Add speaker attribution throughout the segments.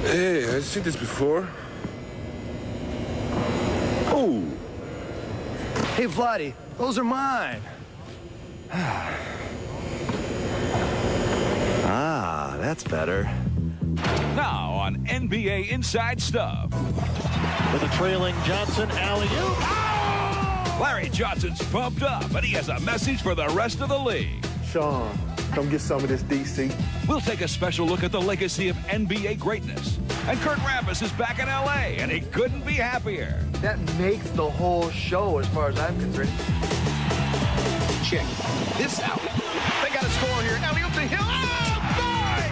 Speaker 1: Hey, I've seen this before. Oh!
Speaker 2: Hey, Vladdy, those are mine. Ah, that's better.
Speaker 3: Now on NBA Inside Stuff.
Speaker 4: With a trailing Johnson, alley-oop. Oh!
Speaker 3: Larry Johnson's pumped up, and he has a message for the rest of the league.
Speaker 5: Sean, come get some of this, DC.
Speaker 3: We'll take a special look at the legacy of NBA greatness. And Kurt Rambis is back in L.A., and he couldn't be happier.
Speaker 2: That makes the whole show as far as I'm concerned.
Speaker 6: Check this out. They got a score here. Alley-oop to Hill. Oh, boy!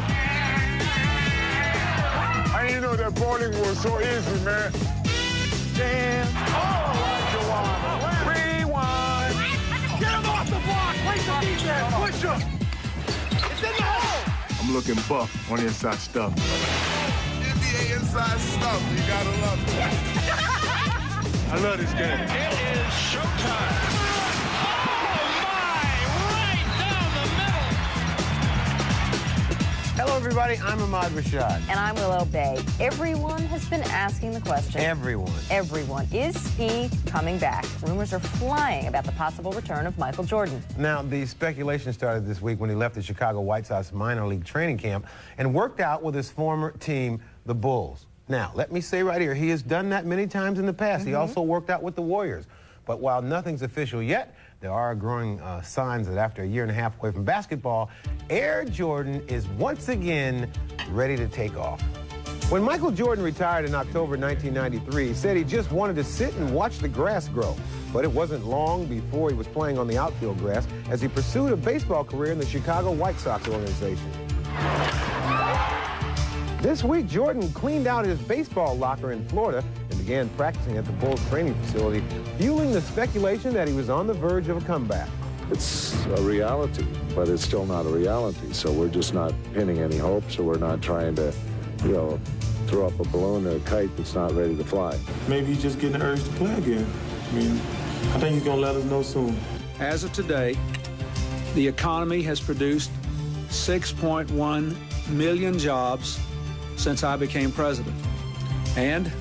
Speaker 5: I didn't know that bowling was so easy, man.
Speaker 6: Damn. Oh, Elijah. Rewind. Get him off the block. Play some defense. Push him. It's in the hole.
Speaker 5: I'm looking buff on the inside stuff.
Speaker 1: NBA Inside Stuff. You gotta love it.
Speaker 5: I love this game.
Speaker 4: It is showtime.
Speaker 7: Hello, everybody. I'm Ahmad Rashad.
Speaker 8: And I'm Willow Bay. Everyone has been asking the question.
Speaker 7: Everyone.
Speaker 8: Everyone. Is he coming back? Rumors are flying about the possible return of Michael Jordan.
Speaker 7: Now, the speculation started this week when he left the Chicago White Sox minor league training camp and worked out with his former team, the Bulls. Now, let me say right here, he has done that many times in the past. He also worked out with the Warriors. But while nothing's official yet, there are growing signs that after a year and a half away from basketball, Air Jordan is once again ready to take off. When Michael Jordan retired in October 1993, he said he just wanted to sit and watch the grass grow. But it wasn't long before he was playing on the outfield grass as he pursued a baseball career in the Chicago White Sox organization. This week, Jordan cleaned out his baseball locker in Florida and began practicing at the Bulls training facility, fueling the speculation that he was on the verge of a comeback.
Speaker 9: It's a reality, but it's still not a reality. So we're just not pinning any hopes, or we're not trying to, throw up a balloon or a kite that's not ready to fly.
Speaker 5: Maybe he's just getting the urge to play again. I mean, I think he's going to let us know soon.
Speaker 10: As of today, the economy has produced 6.1 million jobs since I became president. And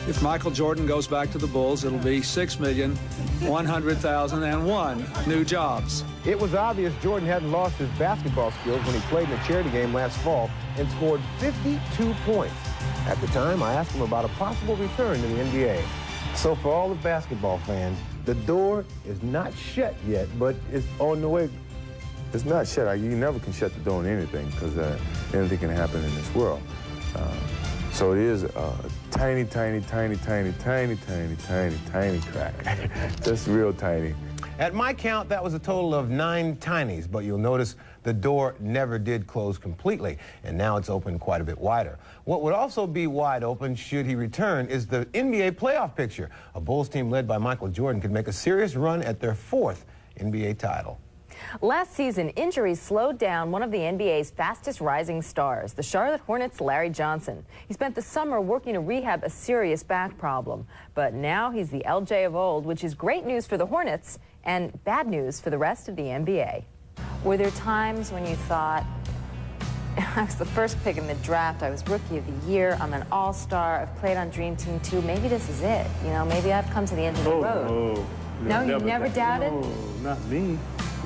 Speaker 10: if Michael Jordan goes back to the Bulls, it'll be 6,100,001 new jobs.
Speaker 7: It was obvious Jordan hadn't lost his basketball skills when he played in a charity game last fall and scored 52 points. At the time, I asked him about a possible return to the NBA. So for all the basketball fans, the door is not shut yet, but it's on the way.
Speaker 5: It's not shut. You never can shut the door on anything because anything can happen in this world. So it is a tiny, tiny, tiny, tiny, tiny, tiny, tiny, tiny crack. Just real tiny.
Speaker 7: At my count, that was a total of 9 tinies, but you'll notice the door never did close completely, and now it's open quite a bit wider. What would also be wide open, should he return, is the NBA playoff picture. A Bulls team led by Michael Jordan could make a serious run at their 4th NBA title.
Speaker 8: Last season, injuries slowed down one of the NBA's fastest rising stars, the Charlotte Hornets' Larry Johnson. He spent the summer working to rehab a serious back problem. But now he's the LJ of old, which is great news for the Hornets and bad news for the rest of the NBA. Were there times when you thought, I was the first pick in the draft, I was Rookie of the Year, I'm an all-star, I've played on Dream Team 2, maybe this is it, maybe I've come to the end of the road? No, you never doubted?
Speaker 5: No, not me.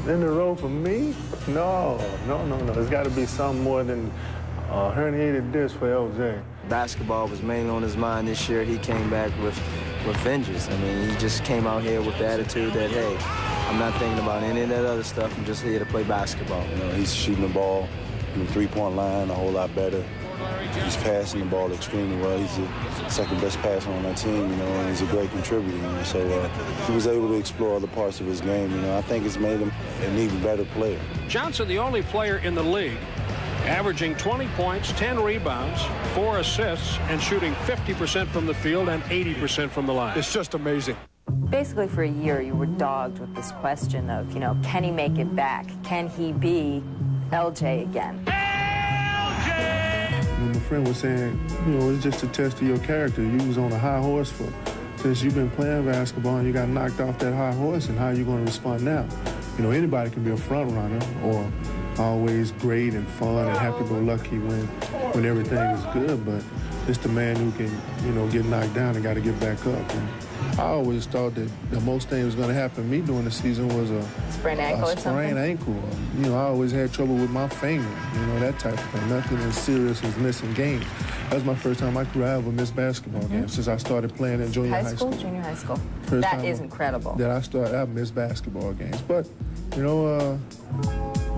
Speaker 5: In the road for me? No. There's got to be something more than a herniated disc for LJ.
Speaker 2: Basketball was mainly on his mind this year. He came back with vengeance. I mean, he just came out here with the attitude that, hey, I'm not thinking about any of that other stuff. I'm just here to play basketball.
Speaker 9: He's shooting the ball from the three-point line a whole lot better. He's passing the ball extremely well. He's the second-best passer on that team, and he's a great contributor. So he was able to explore other parts of his game. I think it's made him an even better player.
Speaker 4: Johnson, the only player in the league averaging 20 points, 10 rebounds, 4 assists, and shooting 50% from the field and 80% from the line.
Speaker 5: It's just amazing.
Speaker 8: Basically, for a year, you were dogged with this question of, can he make it back? Can he be LJ again?
Speaker 5: My friend was saying, it's just a test of your character. You was on a high horse since you've been playing basketball and you got knocked off that high horse, and how are you going to respond now? Anybody can be a front runner or always great and fun and happy-go-lucky when everything is good, but it's the man who can, you know, get knocked down and got to get back up. And I always thought that the most thing was going to happen to me during the season was a
Speaker 8: sprained ankle or something?
Speaker 5: Sprained ankle. You know, I always had trouble with my finger, you know, that type of thing. Nothing as serious as missing games. That was my first time I ever missed basketball games since I started playing in junior high school.
Speaker 8: Junior high school.
Speaker 5: First
Speaker 8: That
Speaker 5: time
Speaker 8: is incredible.
Speaker 5: That I've missed basketball games. But, you know,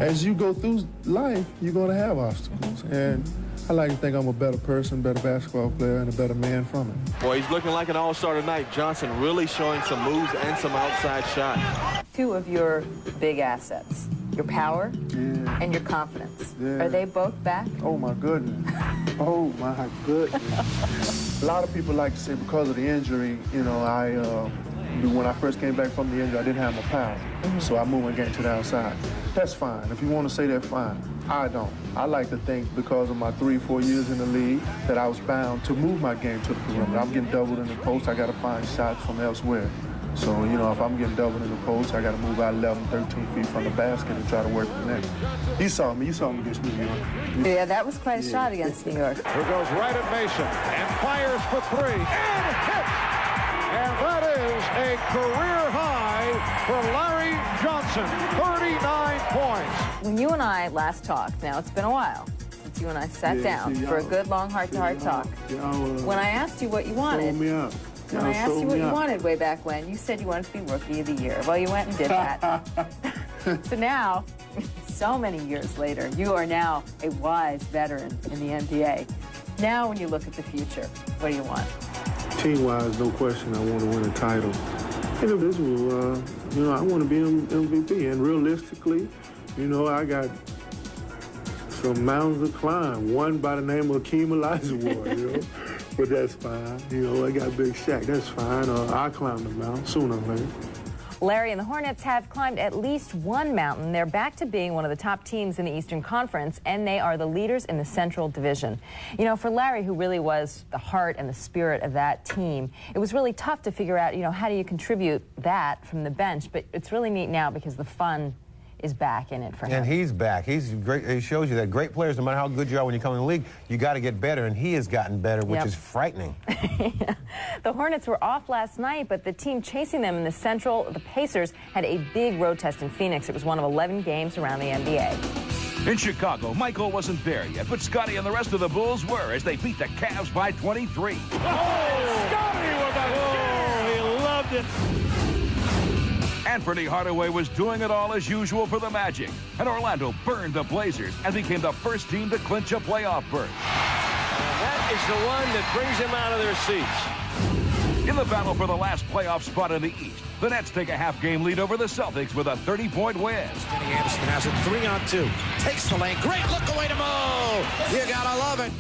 Speaker 5: as you go through life, you're going to have obstacles. And I like to think I'm a better person, better basketball player, and a better man from it.
Speaker 11: Boy, he's looking like an all-star tonight. Johnson really showing some moves and some outside shot.
Speaker 8: Two of your big assets, your power and your confidence. Are they both back?
Speaker 5: Oh, my goodness. Oh, my goodness. A lot of people like to say because of the injury, you know, when I first came back from the injury, I didn't have my power. So I moved my game to the outside. That's fine. If you want to say that, fine. I don't. I like to think because of my 3-4 years in the league that I was bound to move my game to the perimeter. I'm getting doubled in the post. I got to find shots from elsewhere. So, you know, if I'm getting doubled in the post, I got to move out 11, 13 feet from the basket and try to work the net. You saw me against New York.
Speaker 8: Yeah, that was quite a shot against New York.
Speaker 4: Here goes right at Mason and fires for three and hits. And that is a career high for Larry Johnson, 39 points.
Speaker 8: When you and I last talked, now it's been a while since you and I sat down for a good long heart-to-heart talk. When I asked you what you wanted, when I asked you what you wanted way back when, you said you wanted to be Rookie of the Year. Well, you went and did that. So now, so many years later, you are now a wise veteran in the NBA. Now, when you look at the future, what do you want?
Speaker 5: Team-wise, no question, I want to win a title. Individual, you know, I want to be an MVP. And realistically, you know, I got some mountains to climb. One by the name of Akeem Olajuwon, you know. But that's fine. You know, I got Big Shaq. That's fine. I'll climb the mountain sooner or later.
Speaker 8: Larry and the Hornets have climbed at least one mountain. They're back to being one of the top teams in the Eastern Conference, and they are the leaders in the Central Division. You know, for Larry, who really was the heart and the spirit of that team, it was really tough to figure out, you know, how do you contribute that from the bench? But it's really neat now because the fun is back in it for him.
Speaker 7: And he's back. He's great. He shows you that great players, no matter how good you are when you come in the league, you got to get better, and he has gotten better, which is frightening.
Speaker 8: The Hornets were off last night, but the team chasing them in the Central, the Pacers, had a big road test in Phoenix. It was one of 11 games around the NBA.
Speaker 3: In Chicago, Michael wasn't there yet, but Scotty and the rest of the Bulls were as they beat the Cavs by 23.
Speaker 6: Oh, Scotty with a he loved it.
Speaker 3: Anthony Hardaway was doing it all as usual for the Magic, and Orlando burned the Blazers and became the first team to clinch a playoff berth.
Speaker 6: And that is the one that brings them out of their seats.
Speaker 3: In the battle for the last playoff spot in the East, the Nets take a half-game lead over the Celtics with a 30-point win.
Speaker 6: Kenny Anderson has it 3-on-2. Takes the lane. Great look away to Mo. You gotta love it.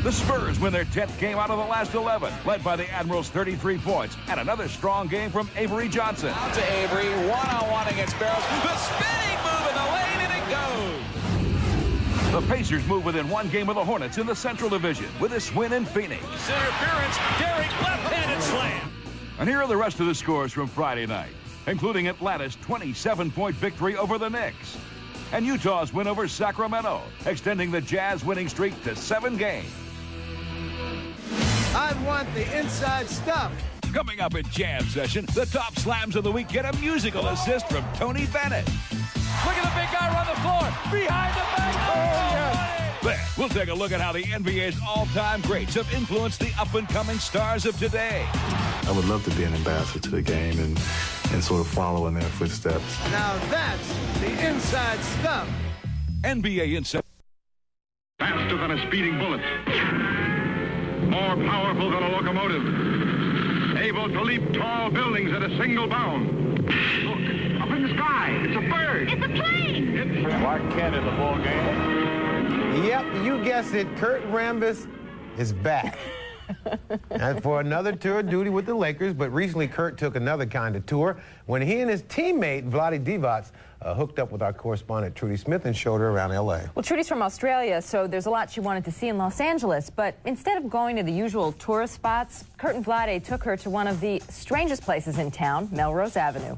Speaker 3: The Spurs win their 10th game out of the last 11, led by the Admirals' 33 points, and another strong game from Avery Johnson.
Speaker 6: Out to Avery, one-on-one against Barrows. The spinning move in the lane, and it goes.
Speaker 3: The Pacers move within one game of the Hornets in the Central Division with this win in Phoenix.
Speaker 6: Interference, Derek left-handed slam.
Speaker 3: And here are the rest of the scores from Friday night, including Atlanta's 27-point victory over the Knicks, and Utah's win over Sacramento, extending the Jazz winning streak to 7 games.
Speaker 6: I want the inside stuff.
Speaker 3: Coming up in Jam Session, the top slams of the week get a musical assist from Tony Bennett.
Speaker 6: Look at the big guy run the floor. Behind the back. Oh, yes.
Speaker 3: Then we'll take a look at how the NBA's all-time greats have influenced the up-and-coming stars of today.
Speaker 12: I would love to be an ambassador to the game and sort of follow in their footsteps.
Speaker 6: Now that's the inside stuff.
Speaker 3: NBA Inside.
Speaker 13: Faster than a speeding bullet. More powerful than a locomotive. Able to leap tall buildings at a single bound. Look, up in the sky. It's a bird.
Speaker 14: It's a plane.
Speaker 13: It's Clark Kent in the ball game.
Speaker 7: Yep, you guessed it. Kurt Rambis is back. And for another tour of duty with the Lakers, but recently Kurt took another kind of tour when he and his teammate, Vlade Divac, hooked up with our correspondent, Trudy Smith, and showed her around L.A.
Speaker 8: Well, Trudy's from Australia, so there's a lot she wanted to see in Los Angeles. But instead of going to the usual tourist spots, Kurt and Vlade took her to one of the strangest places in town, Melrose Avenue.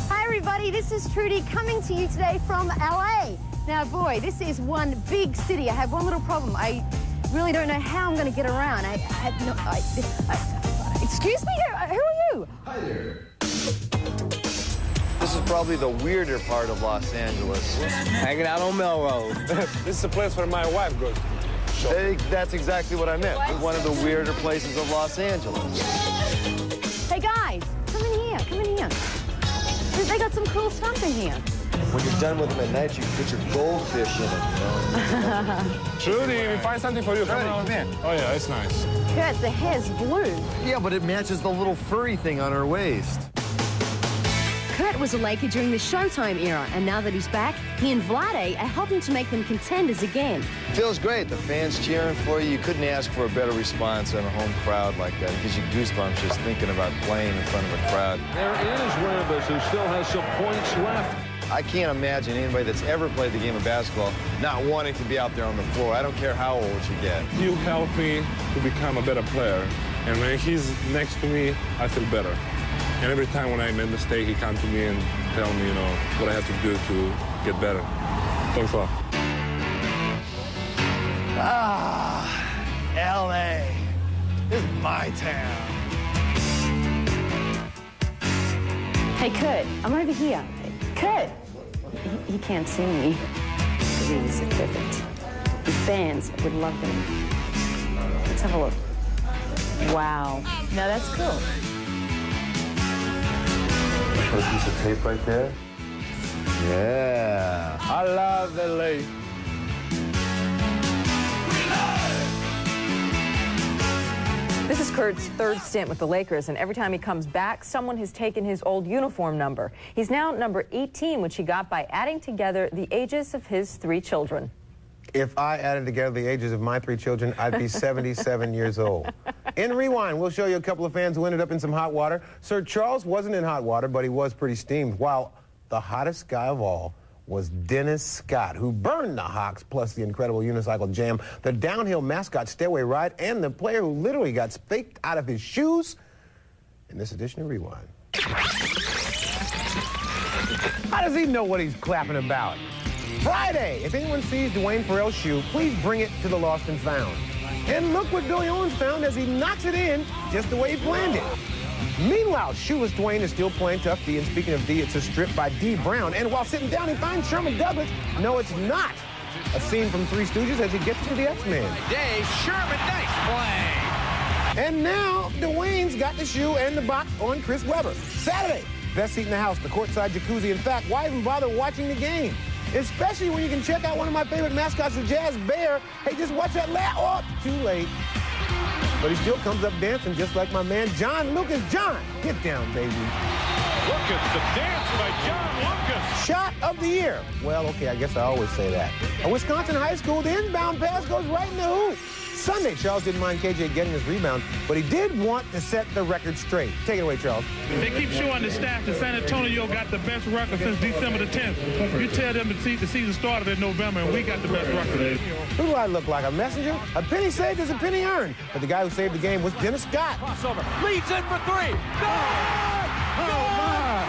Speaker 14: Hi, everybody, this is Trudy coming to you today from LA. Now, boy, this is one big city. I have one little problem. I really don't know how I'm going to get around. I have no... excuse me? Who are you?
Speaker 15: Hi there. This is probably the weirder part of Los Angeles. Hanging out on Melrose.
Speaker 5: This is the place where my wife goes to.
Speaker 15: Hey, that's exactly what I meant. One of the weirder places of Los Angeles.
Speaker 14: Hey, guys, come in here. Come in here. They got some cool stuff in here.
Speaker 15: When you're done with them at night, you can put your goldfish in it, you know?
Speaker 5: Trudy, we find something for you.
Speaker 15: Come in.
Speaker 5: Oh, yeah, it's nice.
Speaker 14: Kurt, the hair's blue.
Speaker 15: Yeah, but it matches the little furry thing on her waist.
Speaker 14: Kurt was a Laker during the Showtime era, and now that he's back, he and Vlade are helping to make them contenders again.
Speaker 15: Feels great. The fans cheering for you. You couldn't ask for a better response in a home crowd like that. It gives you goosebumps just thinking about playing in front of a crowd.
Speaker 4: There is Rambis, who still has some points left.
Speaker 15: I can't imagine anybody that's ever played the game of basketball not wanting to be out there on the floor. I don't care how old you get.
Speaker 5: You help me to become a better player. And when he's next to me, I feel better. And every time when I make a mistake, he comes to me and tell me, you know, what I have to do to get better. Thanks a lot.
Speaker 15: Ah, L.A. This is my town.
Speaker 14: Hey, Kurt, I'm over here. Kurt! He can't see me. He's perfect. The fans would love him. Let's have a look. Wow. Now that's cool.
Speaker 5: Put a piece of tape right there.
Speaker 15: Yeah.
Speaker 5: I love LA.
Speaker 8: This is Kurt's third stint with the Lakers, and every time he comes back, someone has taken his old uniform number. He's now number 18, which he got by adding together the ages of his 3 children.
Speaker 7: If I added together the ages of my 3 children, I'd be 77 years old. In Rewind, we'll show you a couple of fans who ended up in some hot water. Sir Charles wasn't in hot water, but he was pretty steamed, while the hottest guy of all was Dennis Scott, who burned the Hawks, plus the incredible unicycle jam, the downhill mascot stairway ride, and the player who literally got faked out of his shoes in this edition of Rewind. How does he know what he's clapping about? Friday, if anyone sees Dwayne Farrell's shoe, please bring it to the Lost and Found. And look what Billy Owens found as he knocks it in just the way he planned it. Meanwhile, shoeless Dwayne is still playing tough D, and speaking of D, it's a strip by D. Brown. And while sitting down, he finds Sherman Douglas. No, it's not. A scene from Three Stooges as he gets to the X-Men.
Speaker 6: Day, Sherman, nice play.
Speaker 7: And now, Dwayne's got the shoe and the box on Chris Webber. Saturday, best seat in the house, the courtside jacuzzi. In fact, why even bother watching the game? Especially when you can check out one of my favorite mascots, the Jazz Bear. Hey, just watch that oh, too late. But he still comes up dancing just like my man John Lucas. John, get down, baby.
Speaker 4: Look at the dance by John Lucas.
Speaker 7: Shot of the year. Well, okay, I guess I always say that. A Wisconsin high school, the inbound pass goes right in the hoop. Sunday, Charles didn't mind KJ getting his rebound, but he did want to set the record straight. Take it away, Charles.
Speaker 16: They keep showing the stats that San Antonio got the best record since December the 10th. You tell them the season started in November, and we got the best record.
Speaker 7: Who do I look like, a messenger? A penny saved is a penny earned. But the guy who saved the game was Dennis Scott.
Speaker 6: Crossover, leads in for 3. Good!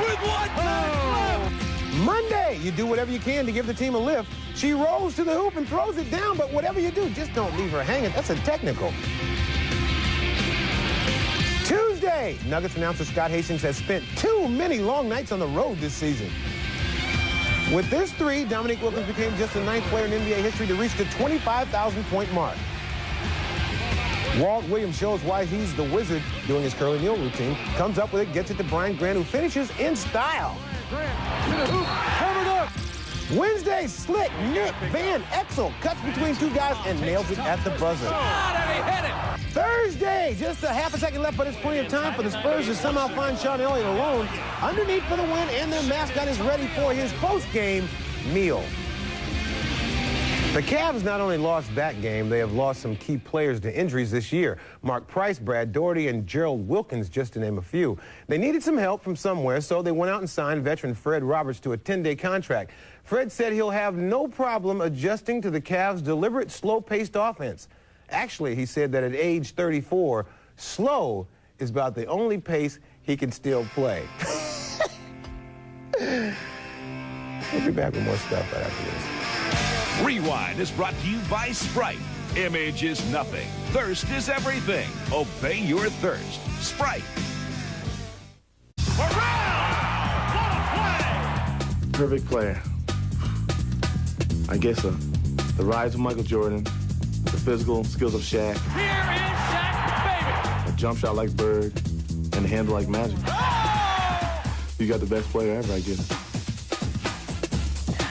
Speaker 6: With 1 time left!
Speaker 7: Monday, you do whatever you can to give the team a lift. She rolls to the hoop and throws it down, but whatever you do, just don't leave her hanging. That's a technical. Tuesday, Nuggets announcer Scott Hastings has spent too many long nights on the road this season. With this 3, Dominique Wilkins became just the 9th player in NBA history to reach the 25,000-point mark. Walt Williams shows why he's the wizard doing his curly kneel routine. Comes up with it, gets it to Brian Grant, who finishes in style.
Speaker 6: Covered up.
Speaker 7: Wednesday, slick Nick Van Exel cuts between 2 guys and nails it at the buzzer. Thursday, just a half a second left, but it's plenty of time for the Spurs to somehow find Sean Elliott alone underneath for the win, and their mascot is ready for his post-game meal. The Cavs not only lost that game, they have lost some key players to injuries this year. Mark Price, Brad Daugherty, and Gerald Wilkins, just to name a few. They needed some help from somewhere, so they went out and signed veteran Fred Roberts to a 10-day contract. Fred said he'll have no problem adjusting to the Cavs' deliberate, slow-paced offense. Actually, he said that at age 34, slow is about the only pace he can still play. We'll be back with more stuff right after this.
Speaker 3: Rewind is brought to you by Sprite. Image is nothing. Thirst is everything. Obey your thirst. Sprite.
Speaker 12: Perfect player. I guess the rise of Michael Jordan, the physical skills of Shaq.
Speaker 6: Here is Shaq, baby.
Speaker 12: A jump shot like Bird, and a handle like Magic. You got the best player ever, I guess.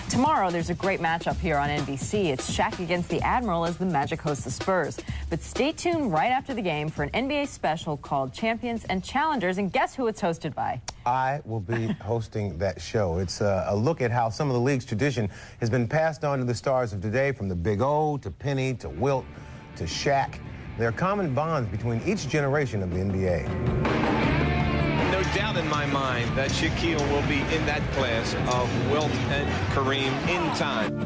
Speaker 8: Tomorrow, there's a great matchup here on NBC. It's Shaq against the Admiral as the Magic host the Spurs. But stay tuned right after the game for an NBA special called Champions and Challengers. And guess who it's hosted by?
Speaker 7: I will be hosting that show. It's a look at how some of the league's tradition has been passed on to the stars of today, from the Big O to Penny to Wilt to Shaq. There are common bonds between each generation of the NBA.
Speaker 17: No doubt in my mind that Shaquille will be in that class of Wilt and Kareem in time.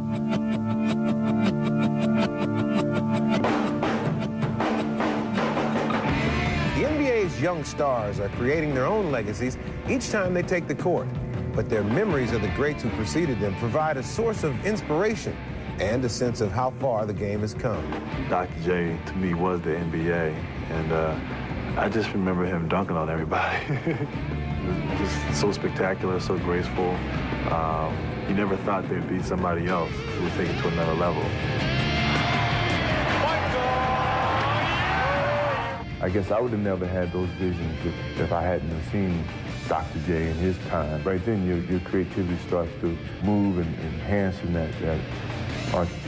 Speaker 7: The NBA's young stars are creating their own legacies each time they take the court. But their memories of the greats who preceded them provide a source of inspiration and a sense of how far the game has come.
Speaker 12: Dr. J, to me, was the NBA, and I just remember him dunking on everybody. Just so spectacular, so graceful. You never thought there'd be somebody else who would take it to another level.
Speaker 5: I guess I would have never had those visions if I hadn't have seen Dr. J in his time. Right then, your creativity starts to move and enhance in that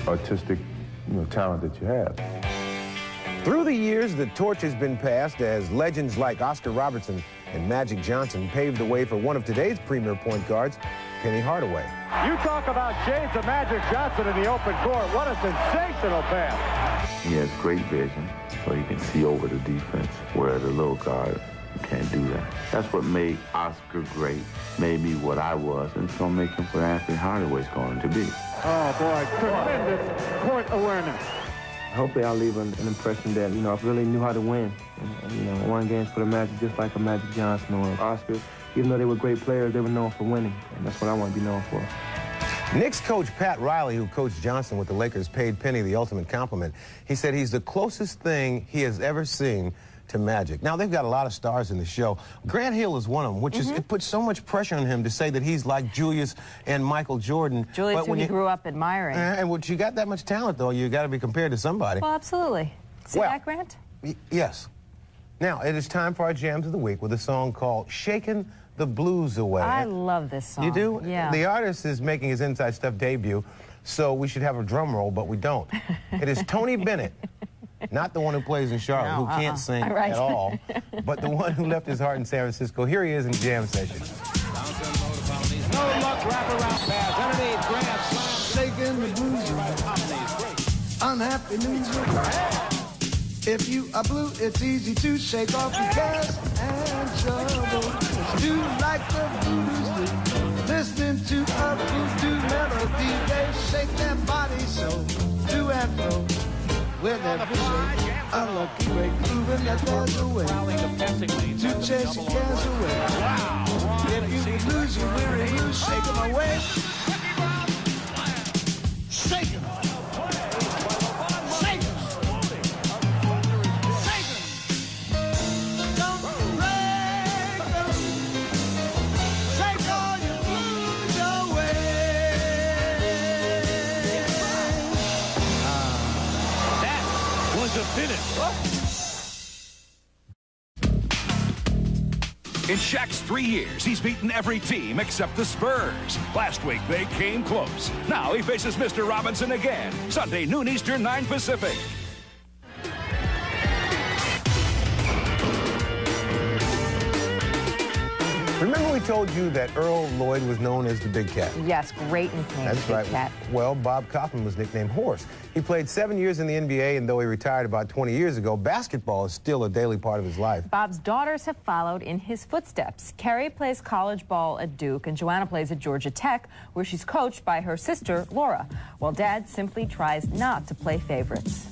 Speaker 5: artistic talent that you have.
Speaker 7: Through the years, the torch has been passed as legends like Oscar Robertson and Magic Johnson paved the way for one of today's premier point guards, Penny Hardaway.
Speaker 4: You talk about shades of Magic Johnson in the open court. What a sensational pass.
Speaker 18: He has great vision, so he can see over the defense, where the little guard can't do that. That's what made Oscar great, made me what I was, and it's going to make him what Anthony Hardaway's going to be.
Speaker 4: Oh, boy, tremendous court awareness.
Speaker 2: Hopefully I'll leave an impression that, I really knew how to win. And won games for the Magic just like a Magic Johnson or Oscar. Even though they were great players, they were known for winning, and that's what I want to be known for.
Speaker 7: Knicks coach Pat Riley, who coached Johnson with the Lakers, paid Penny the ultimate compliment. He said he's the closest thing he has ever seen to Magic. Now, they've got a lot of stars in the show. Grant Hill is one of them, which is, it puts so much pressure on him to say that he's like Julius and Michael Jordan.
Speaker 8: Julius, who he grew up admiring.
Speaker 7: And when you got that much talent, though, you got to be compared to somebody.
Speaker 8: Well, absolutely. See that, Grant?
Speaker 7: Yes. Now, it is time for our Jams of the Week with a song called Shakin' the Blues Away.
Speaker 8: I love this song.
Speaker 7: You do?
Speaker 8: Yeah.
Speaker 7: The artist is making his Inside Stuff debut, so we should have a drum roll, but we don't. It is Tony Bennett. Not the one who plays in Charlotte, who can't sing at all, but the one who left his heart in San Francisco. Here he is in Jam Session.
Speaker 6: No luck, wraparound pass, underneath, grab, slam, shaking the blues. Unhappy loser. If you are blue, it's easy to shake off your cares and trouble. Do like the blues do, listening to a voodoo melody. They shake their body so, to and fro. With every shake, a lucky break, proving that there's a way to chase your cares away. If you lose your weary blues, shake them away. Shake them. Shake them. Shake them. Don't break them. Shake all your blues away. Was a finish.
Speaker 3: In Shaq's 3 years, he's beaten every team except the Spurs. Last week, they came close. Now he faces Mr. Robinson again. Sunday, noon Eastern, 9 Pacific.
Speaker 7: Remember we told you that Earl Lloyd was known as the Big Cat?
Speaker 8: Yes, great nickname.
Speaker 7: That's
Speaker 8: Big
Speaker 7: right.
Speaker 8: Cat.
Speaker 7: Well, Bob Kaufman was nicknamed Horse. He played 7 years in the NBA, and though he retired about 20 years ago, basketball is still a daily part of his life.
Speaker 8: Bob's daughters have followed in his footsteps. Carrie plays college ball at Duke, and Joanna plays at Georgia Tech, where she's coached by her sister, Laura, while Dad simply tries not to play favorites.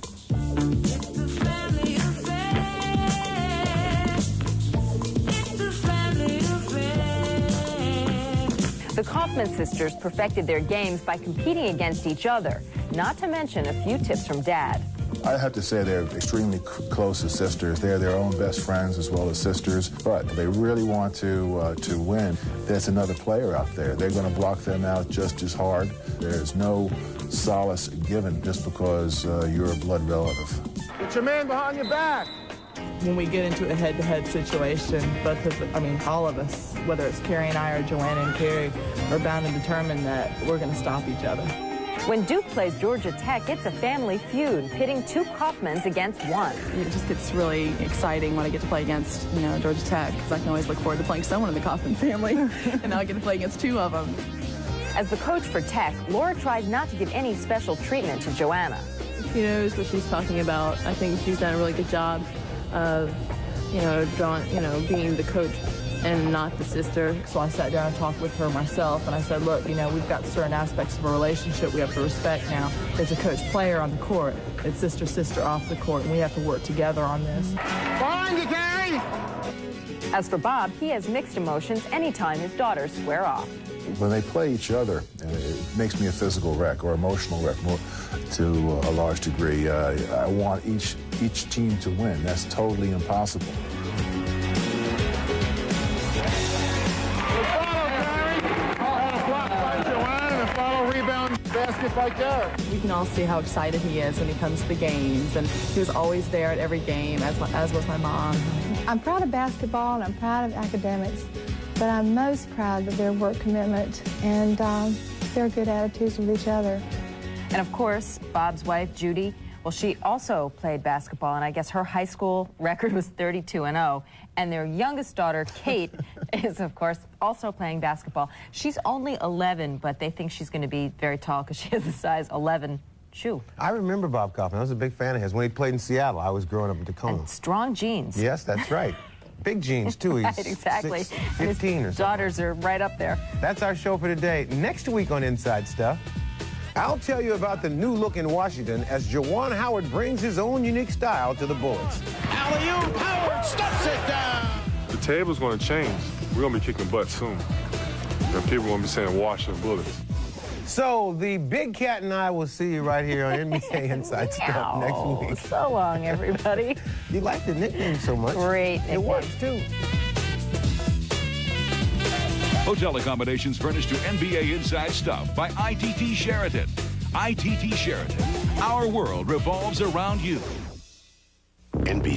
Speaker 8: The Kaufman sisters perfected their games by competing against each other, not to mention a few tips from Dad.
Speaker 19: I have to say they're extremely close as sisters. They're their own best friends as well as sisters, but they really want to win. There's another player out there. They're going to block them out just as hard. There's no solace given just because you're a blood relative.
Speaker 4: Get your man behind your back.
Speaker 20: When we get into a head-to-head situation, all of us, whether it's Carrie and I or Joanna and Carrie, are bound and determined that we're going to stop each other.
Speaker 8: When Duke plays Georgia Tech, it's a family feud, pitting two Kaufmans against one.
Speaker 20: It just gets really exciting when I get to play against, Georgia Tech, because I can always look forward to playing someone in the Kaufman family, and now I get to play against two of them.
Speaker 8: As the coach for Tech, Laura tries not to give any special treatment to Joanna.
Speaker 21: She knows what she's talking about. I think she's done a really good job of, being the coach and not the sister.
Speaker 20: So I sat down and talked with her myself, and I said, look, we've got certain aspects of a relationship we have to respect now. It's a coach-player on the court. It's sister-sister off the court, and we have to work together on this.
Speaker 4: Behind you, Carrie!
Speaker 8: As for Bob, he has mixed emotions anytime his daughters square off.
Speaker 19: When they play each other, it makes me a physical wreck or emotional wreck to a large degree. I want each team to win. That's totally impossible.
Speaker 4: Basket by Garrett.
Speaker 20: We can all see how excited he is when he comes to the games, and he was always there at every game, as was my mom.
Speaker 22: I'm proud of basketball and I'm proud of academics, but I'm most proud of their work commitment and their good attitudes with each other.
Speaker 8: And of course, Bob's wife, Judy, well, she also played basketball, and I guess her high school record was 32-0. And their youngest daughter, Kate, is, of course, also playing basketball. She's only 11, but they think she's going to be very tall because she has a size 11 shoe.
Speaker 7: I remember Bob Kaufman. I was a big fan of his. When he played in Seattle, I was growing up in Tacoma.
Speaker 8: And strong jeans.
Speaker 7: Yes, that's right. Big jeans, too. He's
Speaker 8: right, exactly.
Speaker 7: 15
Speaker 8: and
Speaker 7: or something.
Speaker 8: Daughters are right up there.
Speaker 7: That's our show for today. Next week on Inside Stuff, I'll tell you about the new look in Washington as Juwan Howard brings his own unique style to the Bullets.
Speaker 4: Alley-oop, Howard stuffs it down.
Speaker 5: The table's going to change. We're going to be kicking butt soon. And people are going to be saying Washington Bullets.
Speaker 7: So the Big Cat and I will see you right here on NBA Inside Stuff next week.
Speaker 8: So long, everybody.
Speaker 7: You like the nickname so much.
Speaker 8: Great nickname.
Speaker 7: It works, too.
Speaker 3: Hotel accommodations furnished to NBA Inside Stuff by ITT Sheraton. ITT Sheraton. Our world revolves around you.
Speaker 23: NBC.